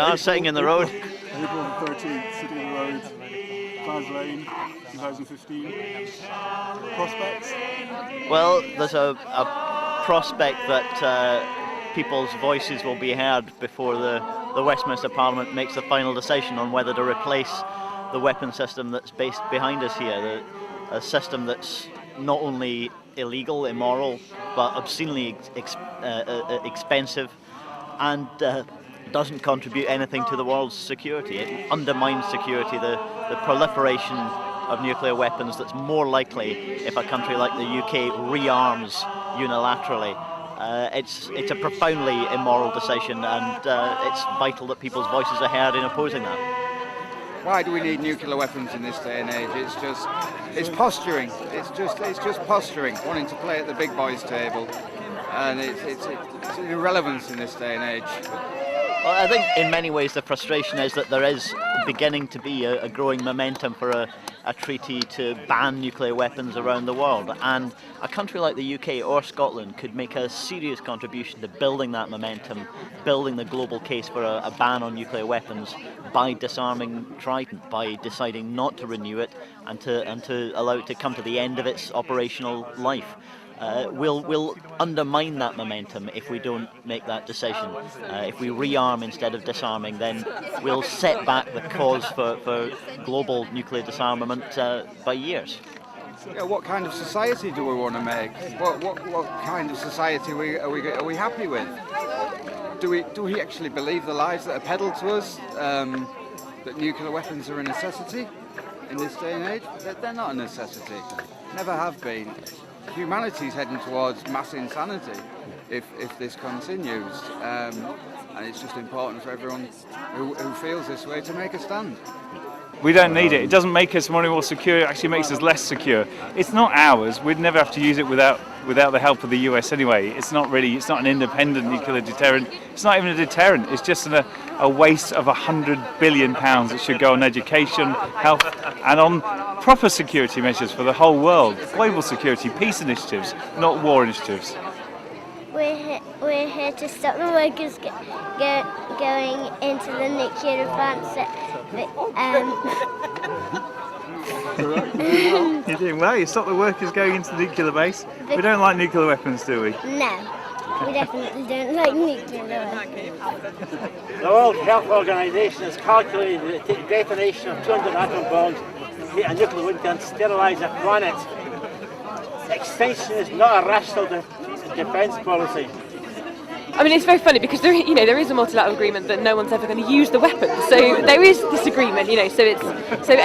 car sitting in the road. April the 13th, sitting in the road. Faslane, 2015. Prospects? Well, there's a prospect that people's voices will be heard before the Westminster Parliament makes the final decision on whether to replace the weapon system that's based behind us here. A system that's not only illegal, immoral, but obscenely expensive, and doesn't contribute anything to the world's security. It undermines security, the proliferation of nuclear weapons that's more likely if a country like the UK rearms unilaterally. It's a profoundly immoral decision, and it's vital that people's voices are heard in opposing that. Why do we need nuclear weapons in this day and age? It's posturing. It's just posturing, wanting to play at the big boys' table, and it's an irrelevance in this day and age. Well, I think in many ways the frustration is that there is beginning to be a growing momentum for a treaty to ban nuclear weapons around the world, and a country like the UK or Scotland could make a serious contribution to building that momentum, building the global case for a ban on nuclear weapons by disarming Trident, by deciding not to renew it and to allow it to come to the end of its operational life. We'll undermine that momentum if we don't make that decision. If we rearm instead of disarming, then we'll set back the cause for global nuclear disarmament by years. Yeah, what kind of society do we want to make? What kind of society are we happy with? Do we actually believe the lies that are peddled to us? That nuclear weapons are a necessity in this day and age? They're not a necessity. Never have been. Humanity's heading towards mass insanity if this continues, and it's just important for everyone who feels this way to make a stand. We don't need it. It doesn't make us more secure. It actually makes us less secure. It's not ours. We'd never have to use it without the help of the US anyway. It's not an independent nuclear deterrent. It's not even a deterrent. It's just a waste of £100 billion that should go on education, health, and on proper security measures for the whole world. Global security, peace initiatives, not war initiatives. We're here to stop the workers going into the nuclear plants. You're doing well. You stop the workers going into the nuclear base. We don't like nuclear weapons, do we? No, we definitely don't like nuclear weapons. The World Health Organization has calculated that the detonation of 200 atom bombs hit a nuclear winter and sterilise the planet. Extinction is not a rational defence policy. I mean, it's very funny because there is a multilateral agreement that no one's ever going to use the weapons. So there is this agreement, So for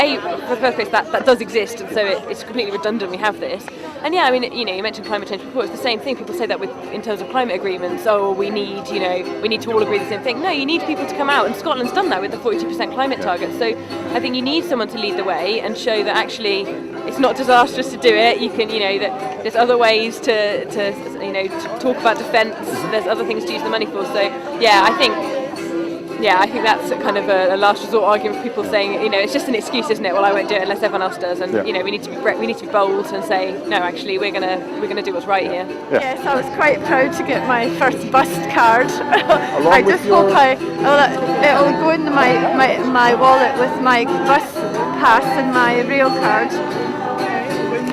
the first place, that does exist, and so it's completely redundant. We have this, and yeah, I mean, you mentioned climate change before. It's the same thing. People say that in terms of climate agreements. Oh, we need to all agree the same thing. No, you need people to come out, and Scotland's done that with the 42% climate target. So I think you need someone to lead the way and show that actually it's not disastrous to do it. You can, that there's other ways to talk about defence. There's other things to use the money for. So yeah, I think that's a kind of a last resort argument for people saying, it's just an excuse, isn't it? Well, I won't do it unless everyone else does. And we need to be bold and say, no, actually, we're gonna do what's right here. Yeah. Yes, I was quite proud to get my first bus card. I just hope it'll go in my wallet with my bus pass and my rail card.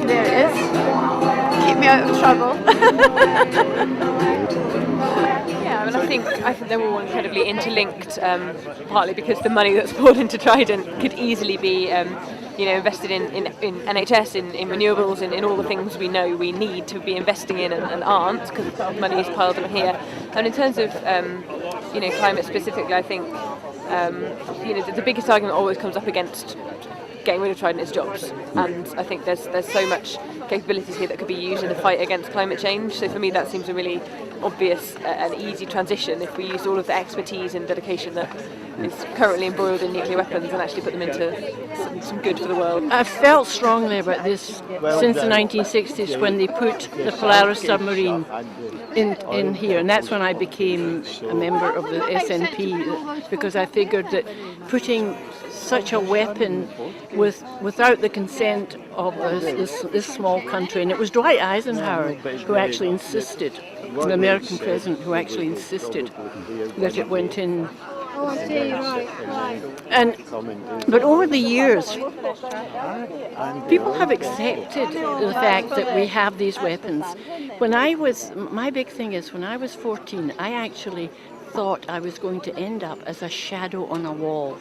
There it is. Keep me out of trouble. Yeah, I think they're all incredibly interlinked, partly because the money that's poured into Trident could easily be invested in NHS, in renewables, in all the things we know we need to be investing in and aren't, because money is piled up here. And in terms of climate specifically, I think the biggest argument always comes up against getting rid of Trident is jobs, and I think there's so much capabilities here that could be used in the fight against climate change. So for me, that seems a really obvious and easy transition if we use all of the expertise and dedication that is currently embroiled in nuclear weapons and actually put them into some good for the world. I've felt strongly about this since the 1960s when they put the Polaris submarine in here, and that's when I became a member of the SNP, because I figured that putting such a weapon without the consent of this small country, and it was Dwight Eisenhower who actually insisted, the American president who actually insisted that it went in Oh, I see, right. But over the years, people have accepted the fact that we have these weapons. My big thing is when I was 14, I actually thought I was going to end up as a shadow on a wall.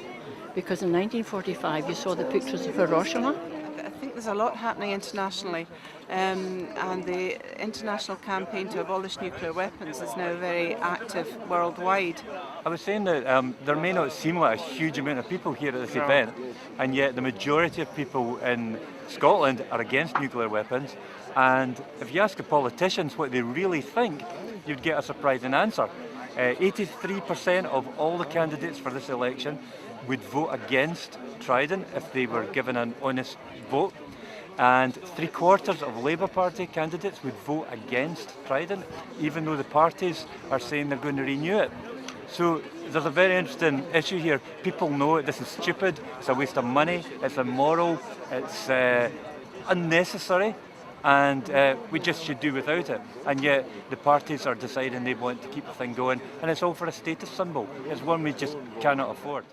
Because in 1945 you saw the pictures of Hiroshima. I think there's a lot happening internationally, and the international campaign to abolish nuclear weapons is now very active worldwide. I was saying that there may not seem like a huge amount of people here at this event, and yet the majority of people in Scotland are against nuclear weapons, and if you ask the politicians what they really think, you'd get a surprising answer. 83% of all the candidates for this election would vote against Trident if they were given an honest vote, and 3/4 of Labour Party candidates would vote against Trident, even though the parties are saying they're going to renew it. So there's a very interesting issue here. People know this is stupid, it's a waste of money, it's immoral, it's unnecessary, and we just should do without it. And yet the parties are deciding they want to keep the thing going, and it's all for a status symbol. It's one we just cannot afford.